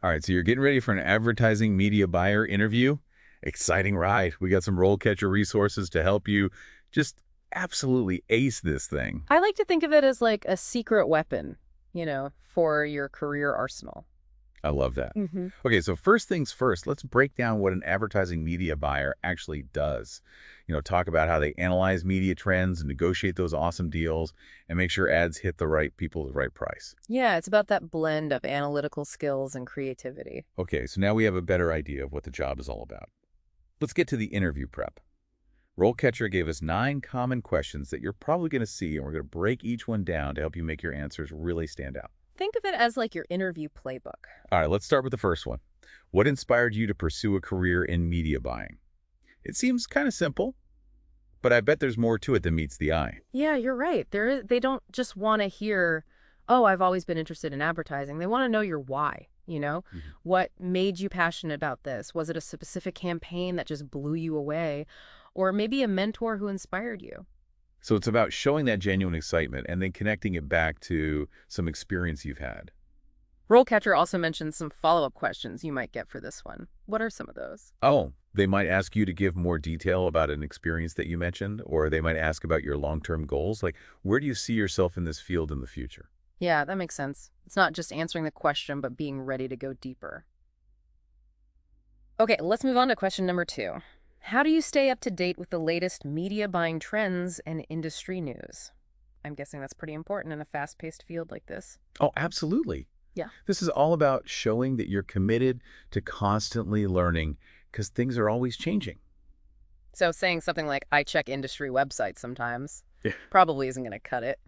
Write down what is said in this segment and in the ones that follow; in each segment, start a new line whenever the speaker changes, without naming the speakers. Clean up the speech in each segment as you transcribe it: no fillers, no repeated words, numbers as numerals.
All right, so you're getting ready for an advertising media buyer interview. Exciting ride. We got some RoleCatcher resources to help you just absolutely ace this thing.
I like to think of it as like a secret weapon, for your career arsenal.
I love that.
Hmm.
Okay, so first things first, let's break down what an advertising media buyer actually does. Talk about how they analyze media trends and negotiate those awesome deals and make sure ads hit the right people at the right price.
Yeah, it's about that blend of analytical skills and creativity.
Okay, so now we have a better idea of what the job is all about. Let's get to the interview prep. RoleCatcher gave us 9 common questions that you're probably going to see, and we're going to break each one down to help you make your answers really stand out.
Think of it as like your interview playbook.
All right, let's start with the first one. What inspired you to pursue a career in media buying? It seems kind of simple, but I bet there's more to it than meets the eye.
Yeah, you're right. They don't just want to hear, oh, I've always been interested in advertising. They want to know your why.
Mhm.
What made you passionate about this? Was it a specific campaign that just blew you away? Or maybe a mentor who inspired you?
So it's about showing that genuine excitement and then connecting it back to some experience you've had.
RoleCatcher also mentions some follow-up questions you might get for this one. What are some of those?
Oh, they might ask you to give more detail about an experience that you mentioned, or they might ask about your long-term goals. Like, where do you see yourself in this field in the future?
Yeah, that makes sense. It's not just answering the question, but being ready to go deeper. Okay, let's move on to question number 2. How do you stay up to date with the latest media buying trends and industry news? I'm guessing that's pretty important in a fast-paced field like this.
Oh, absolutely.
Yeah.
This is all about showing that you're committed to constantly learning because things are always changing.
So saying something like, I check industry websites sometimes,
Yeah.
probably isn't going to cut it.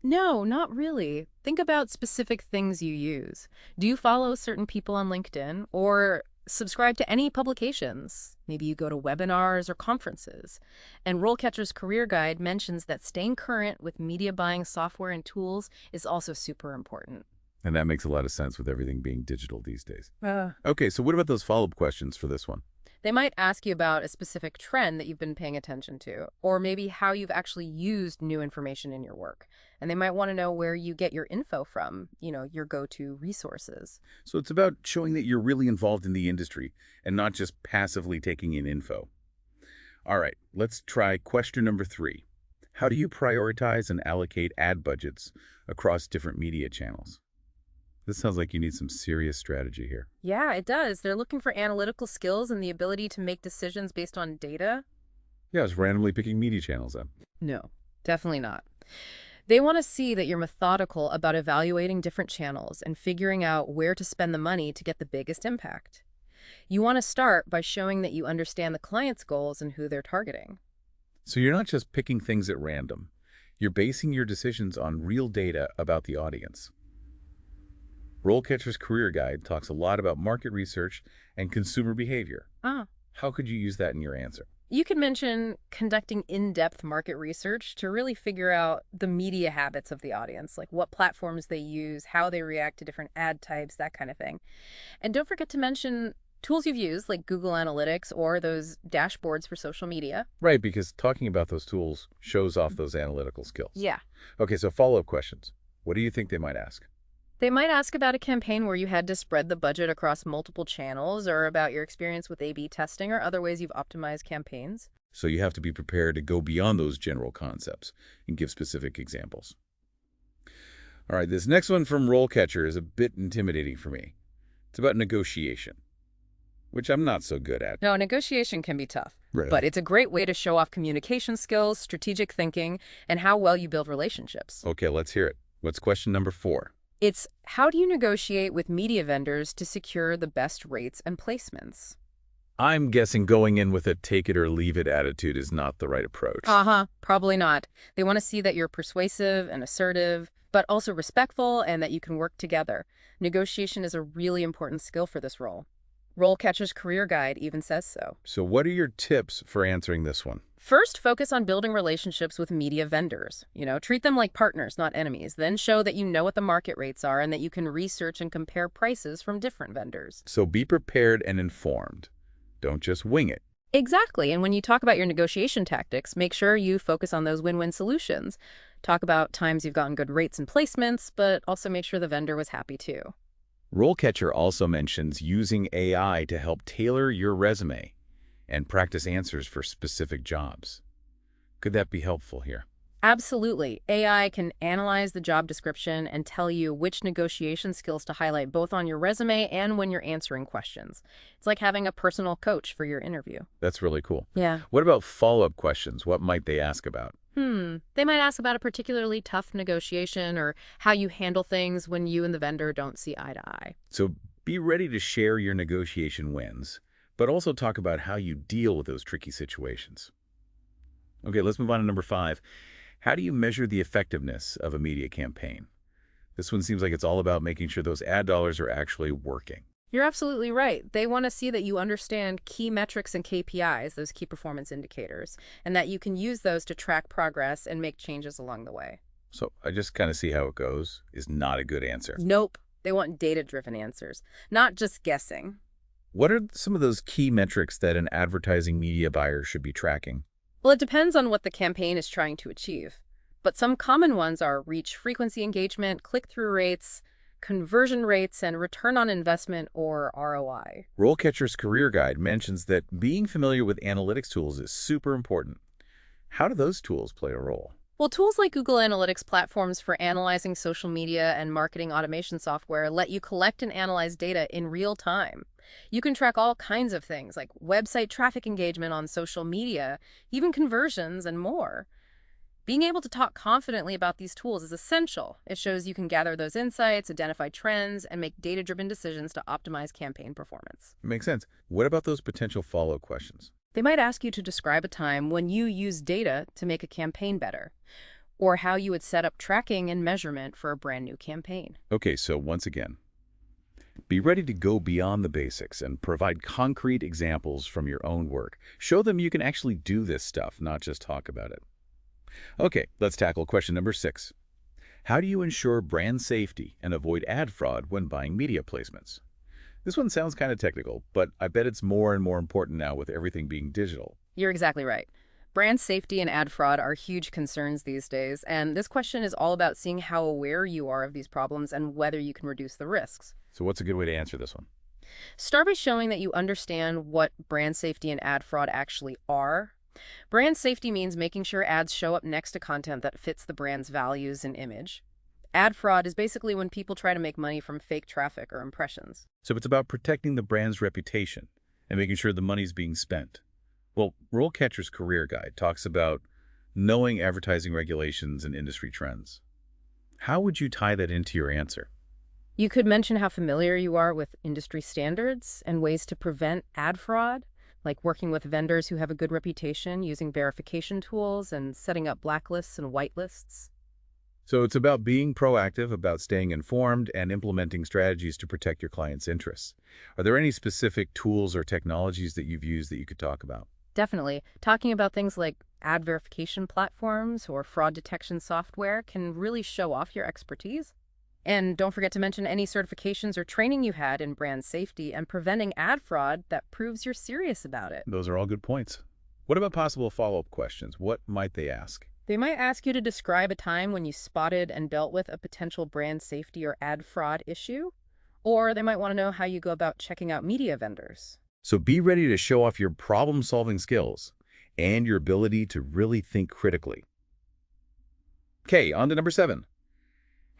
No, not really. Think about specific things you use. Do you follow certain people on LinkedIn or subscribe to any publications? Maybe you go to webinars or conferences. And RoleCatcher's Career Guide mentions that staying current with media buying software and tools is also super important.
And that makes a lot of sense with everything being digital these days.
Uh,
Okay, so what about those follow-up questions for this one?
They might ask you about a specific trend that you've been paying attention to, or maybe how you've actually used new information in your work. And they might want to know where you get your info from, your go-to resources.
So it's about showing that you're really involved in the industry and not just passively taking in info. All right, let's try question number 3. How do you prioritize and allocate ad budgets across different media channels? This sounds like you need some serious strategy here.
Yeah, it does. They're looking for analytical skills and the ability to make decisions based on data.
Yeah, I was randomly picking media channels up.
No, definitely not. They want to see that you're methodical about evaluating different channels and figuring out where to spend the money to get the biggest impact. You want to start by showing that you understand the client's goals and who they're targeting.
So you're not just picking things at random. You're basing your decisions on real data about the audience. RoleCatcher's Career Guide talks a lot about market research and consumer behavior.
Ah,
How could you use that in your answer?
you could mention conducting in-depth market research to really figure out the media habits of the audience, like what platforms they use, how they react to different ad types, that kind of thing. And don't forget to mention tools you've used, like Google Analytics or those dashboards for social media.
Right, because talking about those tools shows off those analytical skills.
Yeah.
Okay, so follow-up questions. What do you think they might ask?
They might ask about a campaign where you had to spread the budget across multiple channels, or about your experience with A/B testing or other ways you've optimized campaigns.
So you have to be prepared to go beyond those general concepts and give specific examples. All right, this next one from RoleCatcher is a bit intimidating for me. It's about negotiation, which I'm not so good at.
No, negotiation can be tough,
Really?
but it's a great way to show off communication skills, strategic thinking, and how well you build relationships.
Okay, let's hear it. What's question number 4?
It's how do you negotiate with media vendors to secure the best rates and placements?
I'm guessing going in with a take it or leave it attitude is not the right approach.
Uh-huh, probably not. They want to see that you're persuasive and assertive, but also respectful and that you can work together. Negotiation is a really important skill for this role. RoleCatcher's Career Guide even says so.
So what are your tips for answering this one?
First, focus on building relationships with media vendors. Treat them like partners, not enemies. Then show that you know what the market rates are and that you can research and compare prices from different vendors.
So be prepared and informed. Don't just wing it.
Exactly. And when you talk about your negotiation tactics, make sure you focus on those win-win solutions. Talk about times you've gotten good rates and placements, but also make sure the vendor was happy too.
RoleCatcher also mentions using AI to help tailor your resume and practice answers for specific jobs. Could that be helpful here?
Absolutely. AI can analyze the job description and tell you which negotiation skills to highlight both on your resume and when you're answering questions. It's like having a personal coach for your interview.
That's really cool.
Yeah.
What about follow-up questions? What might they ask about?
They might ask about a particularly tough negotiation or how you handle things when you and the vendor don't see eye to eye.
So be ready to share your negotiation wins, but also talk about how you deal with those tricky situations. Okay, let's move on to number 5. How do you measure the effectiveness of a media campaign? This one seems like it's all about making sure those ad dollars are actually working.
You're absolutely right. They want to see that you understand key metrics and KPIs, those key performance indicators, and that you can use those to track progress and make changes along the way.
So I just kind of see how it goes is not a good answer.
Nope. They want data-driven answers, not just guessing.
What are some of those key metrics that an advertising media buyer should be tracking?
Well, it depends on what the campaign is trying to achieve. But some common ones are reach frequency engagement, click-through rates, conversion rates, and return on investment, or ROI.
RoleCatcher's Career Guide mentions that being familiar with analytics tools is super important. How do those tools play a role?
Well, tools like Google Analytics platforms for analyzing social media and marketing automation software let you collect and analyze data in real time. You can track all kinds of things like website traffic engagement on social media, even conversions, and more. Being able to talk confidently about these tools is essential. It shows you can gather those insights, identify trends, and make data-driven decisions to optimize campaign performance.
Makes sense. What about those potential follow-up questions?
They might ask you to describe a time when you used data to make a campaign better, or how you would set up tracking and measurement for a brand new campaign.
Okay, so once again, be ready to go beyond the basics and provide concrete examples from your own work. Show them you can actually do this stuff, not just talk about it. Okay, let's tackle question number 6. How do you ensure brand safety and avoid ad fraud when buying media placements? This one sounds kind of technical, but I bet it's more and more important now with everything being digital.
You're exactly right. Brand safety and ad fraud are huge concerns these days, and this question is all about seeing how aware you are of these problems and whether you can reduce the risks.
So what's a good way to answer this one?
Start by showing that you understand what brand safety and ad fraud actually are. Brand safety means making sure ads show up next to content that fits the brand's values and image. Ad fraud is basically when people try to make money from fake traffic or impressions.
So it's about protecting the brand's reputation and making sure the money's being spent. Well, RoleCatcher's Career Guide talks about knowing advertising regulations and industry trends. How would you tie that into your answer?
You could mention how familiar you are with industry standards and ways to prevent ad fraud, like working with vendors who have a good reputation, using verification tools, and setting up blacklists and whitelists.
So it's about being proactive, about staying informed, and implementing strategies to protect your client's interests. Are there any specific tools or technologies that you've used that you could talk about?
Definitely. Talking about things like ad verification platforms or fraud detection software can really show off your expertise. And don't forget to mention any certifications or training you had in brand safety and preventing ad fraud that proves you're serious about it.
Those are all good points. What about possible follow-up questions? What might they ask?
They might ask you to describe a time when you spotted and dealt with a potential brand safety or ad fraud issue. Or they might want to know how you go about checking out media vendors.
So be ready to show off your problem-solving skills and your ability to really think critically. Okay, on to number 7.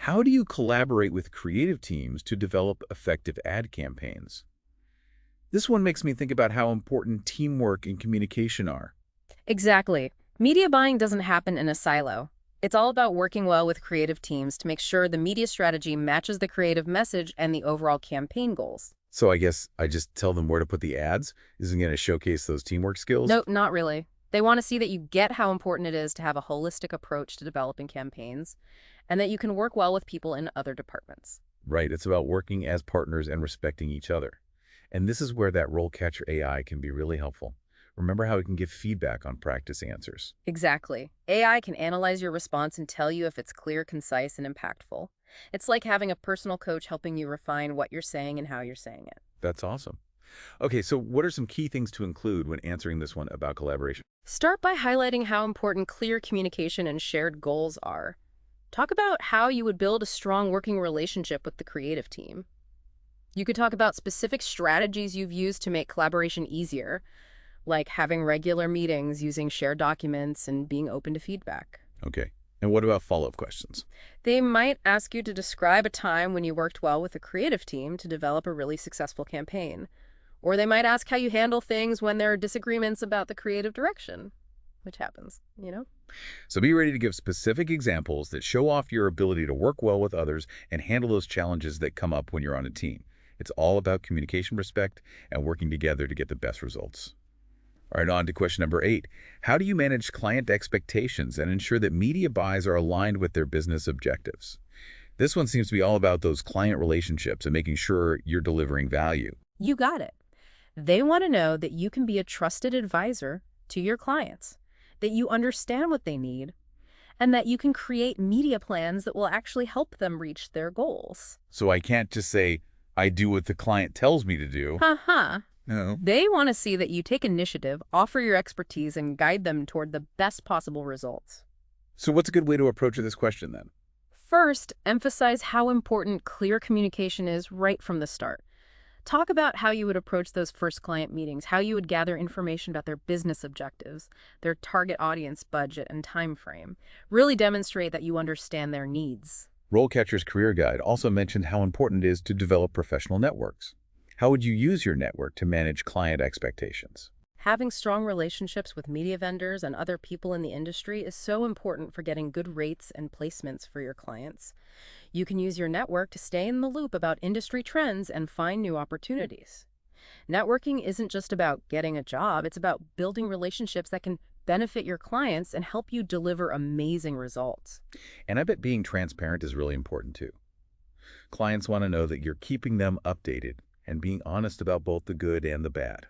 How do you collaborate with creative teams to develop effective ad campaigns? This one makes me think about how important teamwork and communication are.
Exactly. Media buying doesn't happen in a silo. It's all about working well with creative teams to make sure the media strategy matches the creative message and the overall campaign goals.
So I guess I just tell them where to put the ads? Isn't going to showcase those teamwork skills?
No, not really. They want to see that you get how important it is to have a holistic approach to developing campaigns and that you can work well with people in other departments.
Right, it's about working as partners and respecting each other. And this is where that RoleCatcher AI can be really helpful. Remember how it can give feedback on practice answers.
Exactly. AI can analyze your response and tell you if it's clear, concise, and impactful. It's like having a personal coach helping you refine what you're saying and how you're saying it.
That's awesome. Okay, so what are some key things to include when answering this one about collaboration?
Start by highlighting how important clear communication and shared goals are. Talk about how you would build a strong working relationship with the creative team. You could talk about specific strategies you've used to make collaboration easier, like having regular meetings, using shared documents, and being open to feedback.
Okay. And what about follow-up questions?
They might ask you to describe a time when you worked well with a creative team to develop a really successful campaign. Or they might ask how you handle things when there are disagreements about the creative direction, which happens, you know?
So be ready to give specific examples that show off your ability to work well with others and handle those challenges that come up when you're on a team. It's all about communication, respect, and working together to get the best results. All right, on to question number 8. How do you manage client expectations and ensure that media buys are aligned with their business objectives? This one seems to be all about those client relationships and making sure you're delivering value.
You got it. They want to know that you can be a trusted advisor to your clients, that you understand what they need, and that you can create media plans that will actually help them reach their goals.
So I can't just say, I do what the client tells me to do.
Haha.
No.
They want to see that you take initiative, offer your expertise, and guide them toward the best possible results.
So what's a good way to approach this question then?
First, emphasize how important clear communication is right from the start. Talk about how you would approach those first client meetings, how you would gather information about their business objectives, their target audience budget and time frame. Really demonstrate that you understand their needs.
RoleCatcher's Career Guide also mentioned how important it is to develop professional networks. How would you use your network to manage client expectations?
Having strong relationships with media vendors and other people in the industry is so important for getting good rates and placements for your clients. You can use your network to stay in the loop about industry trends and find new opportunities. Networking isn't just about getting a job, it's about building relationships that can benefit your clients and help you deliver amazing results.
And I bet being transparent is really important too. Clients want to know that you're keeping them updated and being honest about both the good and the bad.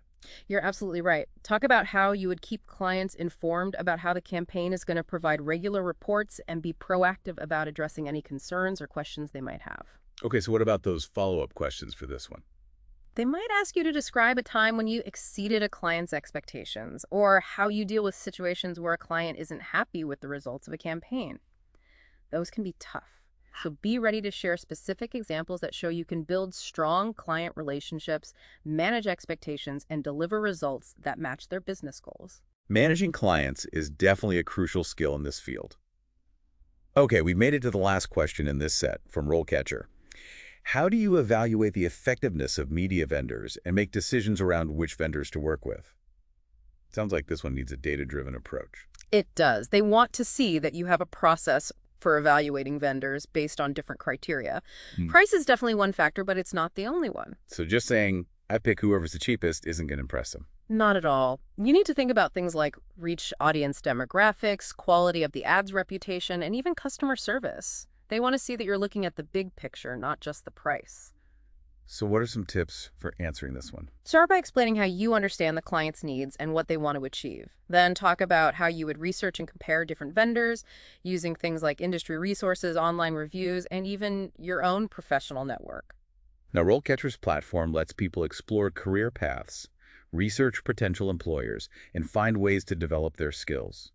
You're absolutely right. Talk about how you would keep clients informed about how the campaign is going to provide regular reports and be proactive about addressing any concerns or questions they might have.
Okay, so what about those follow-up questions for this one?
They might ask you to describe a time when you exceeded a client's expectations, or how you deal with situations where a client isn't happy with the results of a campaign. Those can be tough. So be ready to share specific examples that show you can build strong client relationships, manage expectations, and deliver results that match their business goals.
Managing clients is definitely a crucial skill in this field. Okay, we've made it to the last question in this set from RoleCatcher. How do you evaluate the effectiveness of media vendors and make decisions around which vendors to work with? Sounds like this one needs a data-driven approach.
It does. They want to see that you have a process for evaluating vendors based on different criteria. Price is definitely one factor, but it's not the only one.
So just saying, I pick whoever's the cheapest isn't going to impress them.
Not at all. You need to think about things like reach audience demographics, quality of the ad's reputation, and even customer service. They want to see that you're looking at the big picture, not just the price.
So what are some tips for answering this one?
Start by explaining how you understand the client's needs and what they want to achieve. Then talk about how you would research and compare different vendors using things like industry resources, online reviews, and even your own professional network.
Now, RoleCatcher's platform lets people explore career paths, research potential employers, and find ways to develop their skills.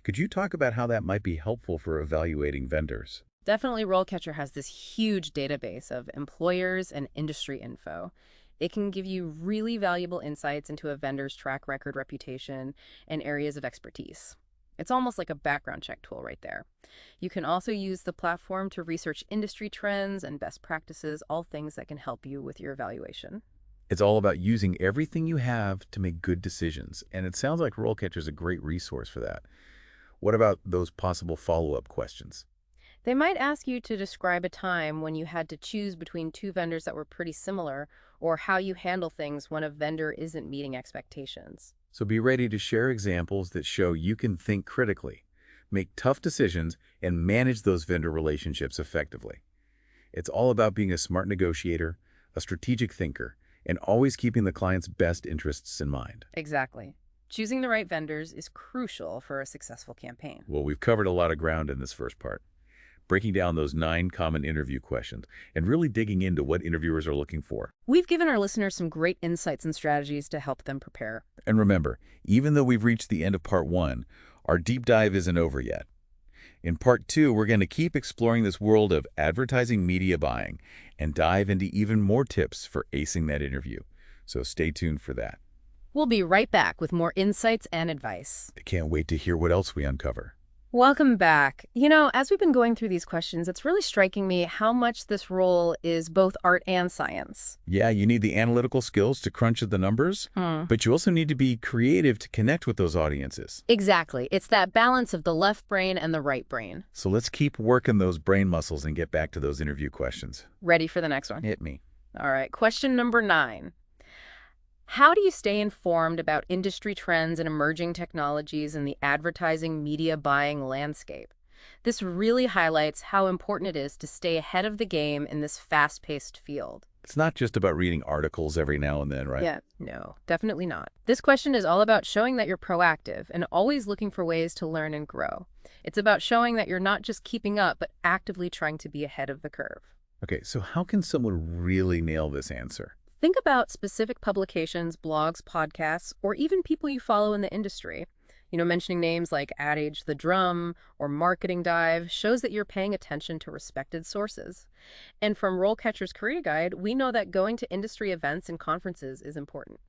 Could you talk about how that might be helpful for evaluating vendors?
Definitely, RoleCatcher has this huge database of employers and industry info. It can give you really valuable insights into a vendor's track record, reputation, and areas of expertise. It's almost like a background check tool right there. You can also use the platform to research industry trends and best practices, all things that can help you with your evaluation.
It's all about using everything you have to make good decisions, and it sounds like RoleCatcher is a great resource for that. What about those possible follow-up questions?
They might ask you to describe a time when you had to choose between two vendors that were pretty similar, or how you handle things when a vendor isn't meeting expectations.
So be ready to share examples that show you can think critically, make tough decisions, and manage those vendor relationships effectively. It's all about being a smart negotiator, a strategic thinker, and always keeping the client's best interests in mind.
Exactly. Choosing the right vendors is crucial for a successful campaign.
Well, we've covered a lot of ground in this first part, breaking down those 9 common interview questions and really digging into what interviewers are looking for.
We've given our listeners some great insights and strategies to help them prepare.
And remember, even though we've reached the end of part 1, our deep dive isn't over yet. In part 2, we're going to keep exploring this world of advertising media buying and dive into even more tips for acing that interview. So stay tuned for that.
We'll be right back with more insights and advice.
I can't wait to hear what else we uncover.
Welcome back. As we've been going through these questions, it's really striking me how much this role is both art and science.
Yeah, you need the analytical skills to crunch the numbers, but you also need to be creative to connect with those audiences.
Exactly. It's that balance of the left brain and the right brain.
So let's keep working those brain muscles and get back to those interview questions.
Ready for the next one?
Hit me.
All right. Question number 9. How do you stay informed about industry trends and emerging technologies in the advertising media buying landscape? This really highlights how important it is to stay ahead of the game in this fast-paced field.
It's not just about reading articles every now and then, right?
Yeah, no, definitely not. This question is all about showing that you're proactive and always looking for ways to learn and grow. It's about showing that you're not just keeping up, but actively trying to be ahead of the curve.
Okay, so how can someone really nail this answer?
Think about specific publications, blogs, podcasts, or even people you follow in the industry. Mentioning names like Ad Age The Drum or Marketing Dive shows that you're paying attention to respected sources. And from RoleCatcher's Career Guide, we know that going to industry events and conferences is important.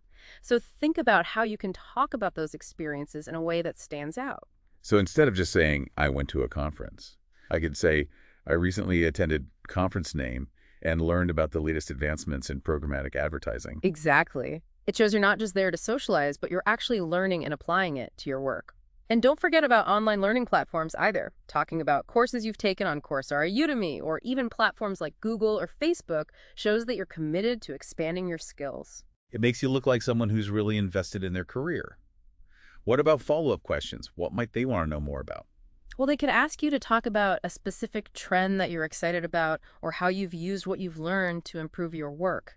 So think about how you can talk about those experiences in a way that stands out.
So instead of just saying, I went to a conference, I could say, I recently attended conference name and learned about the latest advancements in programmatic advertising.
Exactly. It shows you're not just there to socialize, but you're actually learning and applying it to your work. And don't forget about online learning platforms either. Talking about courses you've taken on Coursera, Udemy, or even platforms like Google or Facebook shows that you're committed to expanding your skills.
It makes you look like someone who's really invested in their career. What about follow-up questions? What might they want to know more about?
Well, they could ask you to talk about a specific trend that you're excited about or how you've used what you've learned to improve your work.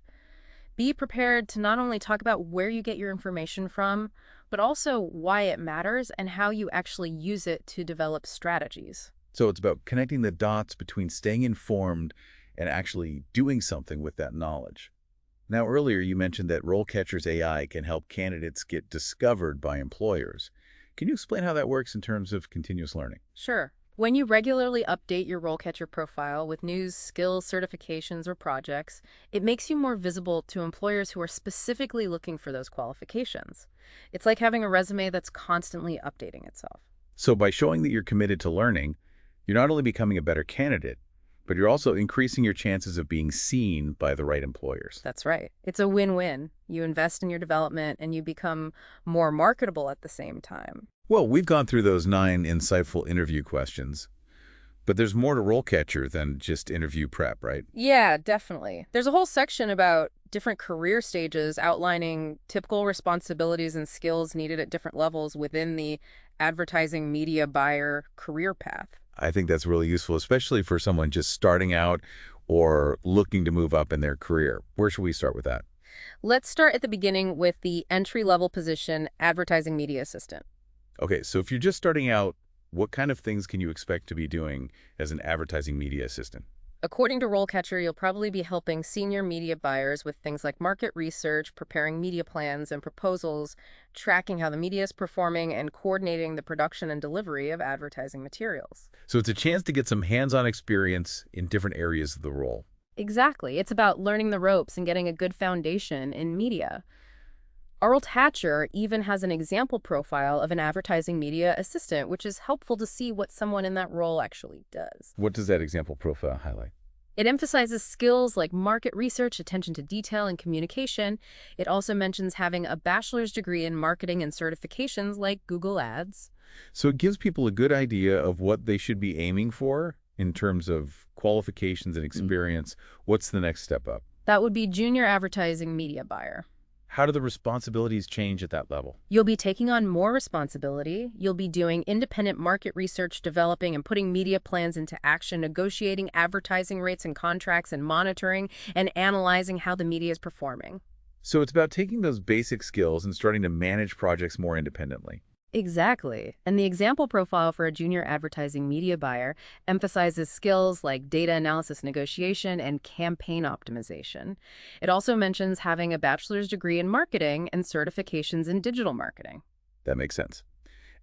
Be prepared to not only talk about where you get your information from, but also why it matters and how you actually use it to develop strategies.
So it's about connecting the dots between staying informed and actually doing something with that knowledge. Now, earlier you mentioned that RoleCatcher's AI can help candidates get discovered by employers. Can you explain how that works in terms of continuous learning?
Sure. When you regularly update your RoleCatcher profile with news, skills, certifications, or projects, it makes you more visible to employers who are specifically looking for those qualifications. It's like having a resume that's constantly updating itself.
So by showing that you're committed to learning, you're not only becoming a better candidate, but you're also increasing your chances of being seen by the right employers.
That's right. It's a win-win. You invest in your development and you become more marketable at the same time.
Well, we've gone through those 9 insightful interview questions, but there's more to RoleCatcher than just interview prep, right?
Yeah, definitely. There's a whole section about different career stages outlining typical responsibilities and skills needed at different levels within the advertising media buyer career path.
I think that's really useful, especially for someone just starting out or looking to move up in their career. Where should we start with that?
Let's start at the beginning with the entry-level position, advertising media assistant.
Okay, so if you're just starting out, what kind of things can you expect to be doing as an advertising media assistant?
According to RoleCatcher, you'll probably be helping senior media buyers with things like market research, preparing media plans and proposals, tracking how the media is performing, and coordinating the production and delivery of advertising materials.
So it's a chance to get some hands-on experience in different areas of the role.
Exactly. It's about learning the ropes and getting a good foundation in media. RoleCatcher even has an example profile of an advertising media assistant, which is helpful to see what someone in that role actually does.
What does that example profile highlight?
It emphasizes skills like market research, attention to detail, and communication. It also mentions having a bachelor's degree in marketing and certifications like Google Ads.
So it gives people a good idea of what they should be aiming for in terms of qualifications and experience. What's the next step up?
That would be junior advertising media buyer.
How do the responsibilities change at that level?
You'll be taking on more responsibility. You'll be doing independent market research, developing and putting media plans into action, negotiating advertising rates and contracts, and monitoring and analyzing how the media is performing.
So it's about taking those basic skills and starting to manage projects more independently.
Exactly. And the example profile for a junior advertising media buyer emphasizes skills like data analysis negotiation and campaign optimization. It also mentions having a bachelor's degree in marketing and certifications in digital marketing.
That makes sense.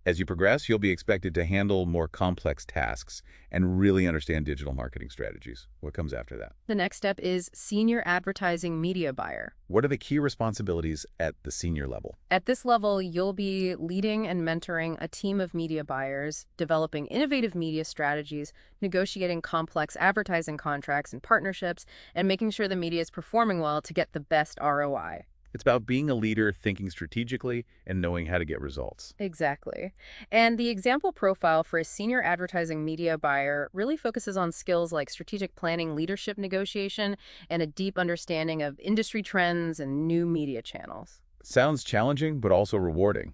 As you progress, you'll be expected to handle more complex tasks and really understand digital marketing strategies. What comes after that?
The next step is senior advertising media buyer.
What are the key responsibilities at the senior level?
At this level, you'll be leading and mentoring a team of media buyers, developing innovative media strategies, negotiating complex advertising contracts and partnerships, and making sure the media is performing well to get the best ROI.
It's about being a leader, thinking strategically, and knowing how to get results.
Exactly. And the example profile for a senior advertising media buyer really focuses on skills like strategic planning, leadership negotiation, and a deep understanding of industry trends and new media channels.
Sounds challenging, but also rewarding.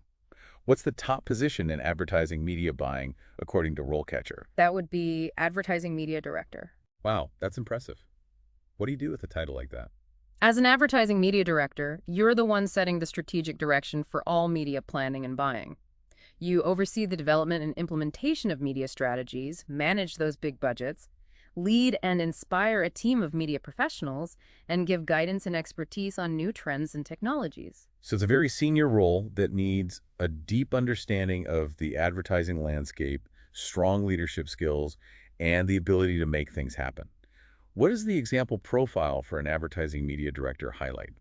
What's the top position in advertising media buying, according to RoleCatcher?
That would be advertising media director.
Wow, that's impressive. What do you do with a title like that?
As an advertising media director, you're the one setting the strategic direction for all media planning and buying. You oversee the development and implementation of media strategies, manage those big budgets, lead and inspire a team of media professionals, and give guidance and expertise on new trends and technologies.
So it's a very senior role that needs a deep understanding of the advertising landscape, strong leadership skills, and the ability to make things happen. What does the example profile for an advertising media director highlight?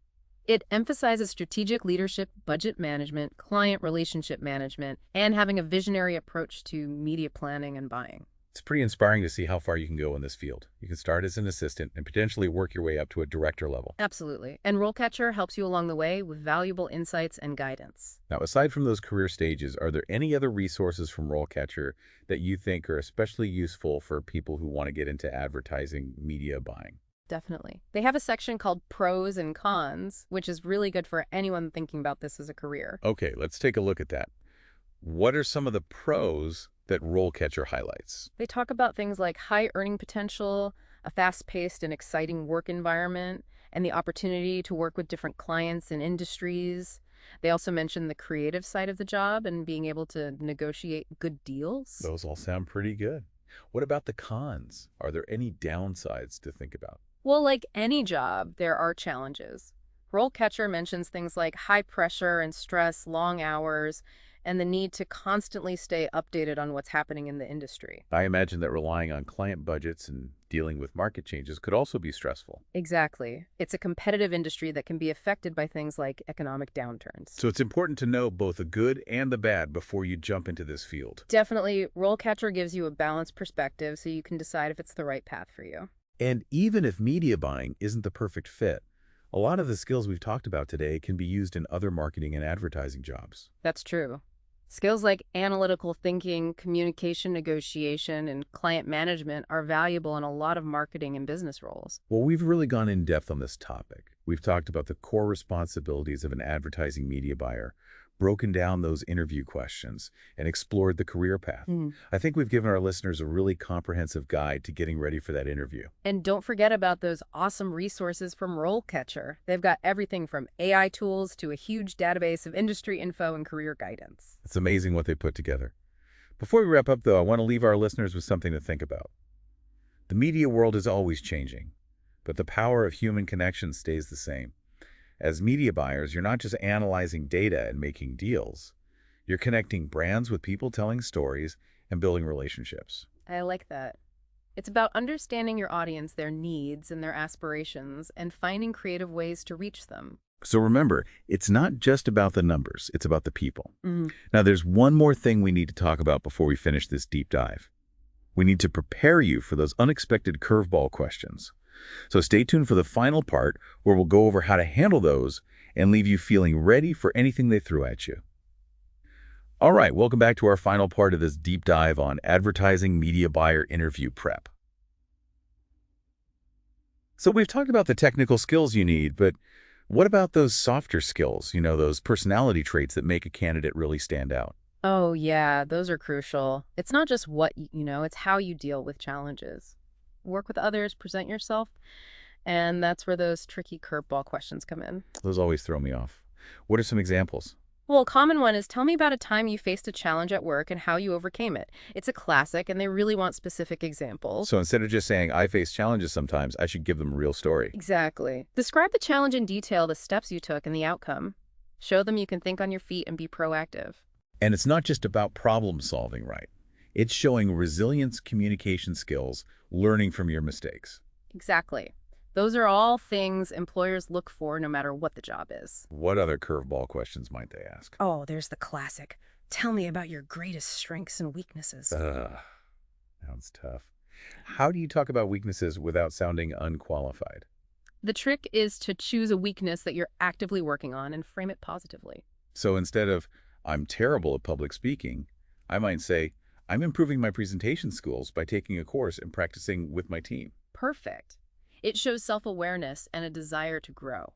It emphasizes strategic leadership, budget management, client relationship management, and having a visionary approach to media planning and buying.
It's pretty inspiring to see how far you can go in this field. You can start as an assistant and potentially work your way up to a director level.
Absolutely. And RoleCatcher helps you along the way with valuable insights and guidance.
Now, aside from those career stages, are there any other resources from RoleCatcher that you think are especially useful for people who want to get into advertising media buying?
Definitely. They have a section called Pros and Cons, which is really good for anyone thinking about this as a career.
Okay, let's take a look at that. What are some of the pros that RoleCatcher highlights?
They talk about things like high earning potential, a fast-paced and exciting work environment, and the opportunity to work with different clients and industries. They also mention the creative side of the job and being able to negotiate good deals.
Those all sound pretty good. What about the cons? Are there any downsides to think about?
Well, like any job, there are challenges. RoleCatcher mentions things like high pressure and stress, long hours, and the need to constantly stay updated on what's happening in the industry.
I imagine that relying on client budgets and dealing with market changes could also be stressful.
Exactly. It's a competitive industry that can be affected by things like economic downturns.
So it's important to know both the good and the bad before you jump into this field.
Definitely, RoleCatcher gives you a balanced perspective so you can decide if it's the right path for you.
And even if media buying isn't the perfect fit, a lot of the skills we've talked about today can be used in other marketing and advertising jobs.
That's true. Skills like analytical thinking, communication negotiation, and client management are valuable in a lot of marketing and business roles.
Well, we've really gone in depth on this topic. We've talked about the core responsibilities of an advertising media buyer, broken down those interview questions, and explored the career path. I think we've given our listeners a really comprehensive guide to getting ready for that interview.
And don't forget about those awesome resources from RoleCatcher. They've got everything from AI tools to a huge database of industry info and career guidance.
It's amazing what they put together. Before we wrap up, though, I want to leave our listeners with something to think about. The media world is always changing, but the power of human connection stays the same. As media buyers, you're not just analyzing data and making deals. You're connecting brands with people telling stories and building relationships.
I like that. It's about understanding your audience, their needs and their aspirations, and finding creative ways to reach them.
So remember, it's not just about the numbers, it's about the people. Now, there's one more thing we need to talk about before we finish this deep dive. We need to prepare you for those unexpected curveball questions. So stay tuned for the final part where we'll go over how to handle those and leave you feeling ready for anything they threw at you. All right, welcome back to our final part of this deep dive on advertising media buyer interview prep. So we've talked about the technical skills you need, but what about those softer skills, those personality traits that make a candidate really stand out?
Oh, yeah, those are crucial. It's not just what you know, it's how you deal with challenges. Work with others, present yourself, and that's where those tricky curveball questions come in.
Those always throw me off. What are some examples?
Well, a common one is tell me about a time you faced a challenge at work and how you overcame it. It's a classic, and they really want specific examples.
So instead of just saying, I face challenges sometimes, I should give them a real story.
Exactly. Describe the challenge in detail, the steps you took, and the outcome. Show them you can think on your feet and be proactive.
And it's not just about problem solving, right? It's showing resilience, communication skills, learning from your mistakes.
Exactly. Those are all things employers look for no matter what the job is.
What other curveball questions might they ask?
Oh, there's the classic. Tell me about your greatest strengths and weaknesses.
Ugh, sounds tough. How do you talk about weaknesses without sounding unqualified?
The trick is to choose a weakness that you're actively working on and frame it positively.
So instead of, I'm terrible at public speaking, I might say, I'm improving my presentation skills by taking a course and practicing with my team.
Perfect. It shows self-awareness and a desire to grow.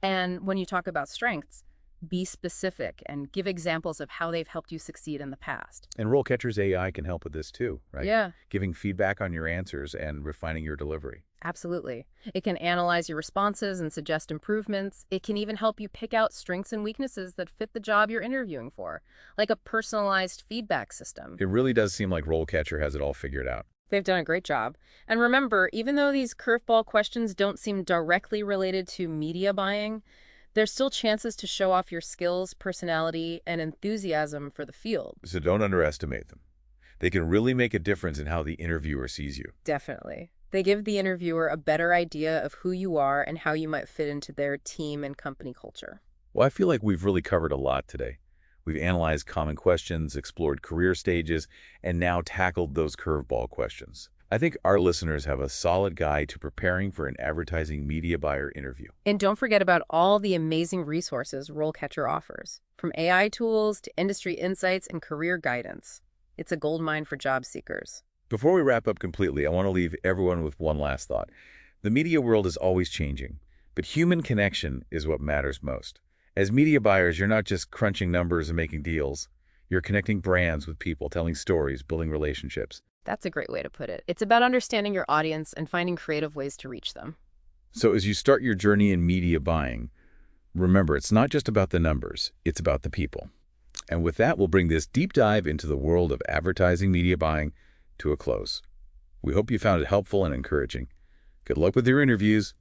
And when you talk about strengths, be specific and give examples of how they've helped you succeed in the past.
And RoleCatcher's AI can help with this too, right?
Yeah,
Giving feedback on your answers and refining your delivery.
absolutely. It can analyze your responses and suggest improvements. It can even help you pick out strengths and weaknesses that fit the job you're interviewing for, like a personalized feedback system.
It really does seem like RoleCatcher has it all figured out.
They've done a great job. And remember, even though these curveball questions don't seem directly related to media buying, there's still chances to show off your skills, personality, and enthusiasm for the field.
So don't underestimate them. They can really make a difference in how the interviewer sees you.
Definitely. They give the interviewer a better idea of who you are and how you might fit into their team and company culture.
Well, I feel like we've really covered a lot today. We've analyzed common questions, explored career stages, and now tackled those curveball questions. I think our listeners have a solid guide to preparing for an advertising media buyer interview.
And don't forget about all the amazing resources RoleCatcher offers, from AI tools to industry insights and career guidance. It's a goldmine for job seekers.
Before we wrap up completely, I want to leave everyone with one last thought. The media world is always changing, but human connection is what matters most. As media buyers, you're not just crunching numbers and making deals. You're connecting brands with people, telling stories, building relationships.
That's a great way to put it. It's about understanding your audience and finding creative ways to reach them.
So as you start your journey in media buying, remember, it's not just about the numbers, it's about the people. And with that, we'll bring this deep dive into the world of advertising media buying to a close. We hope you found it helpful and encouraging. Good luck with your interviews.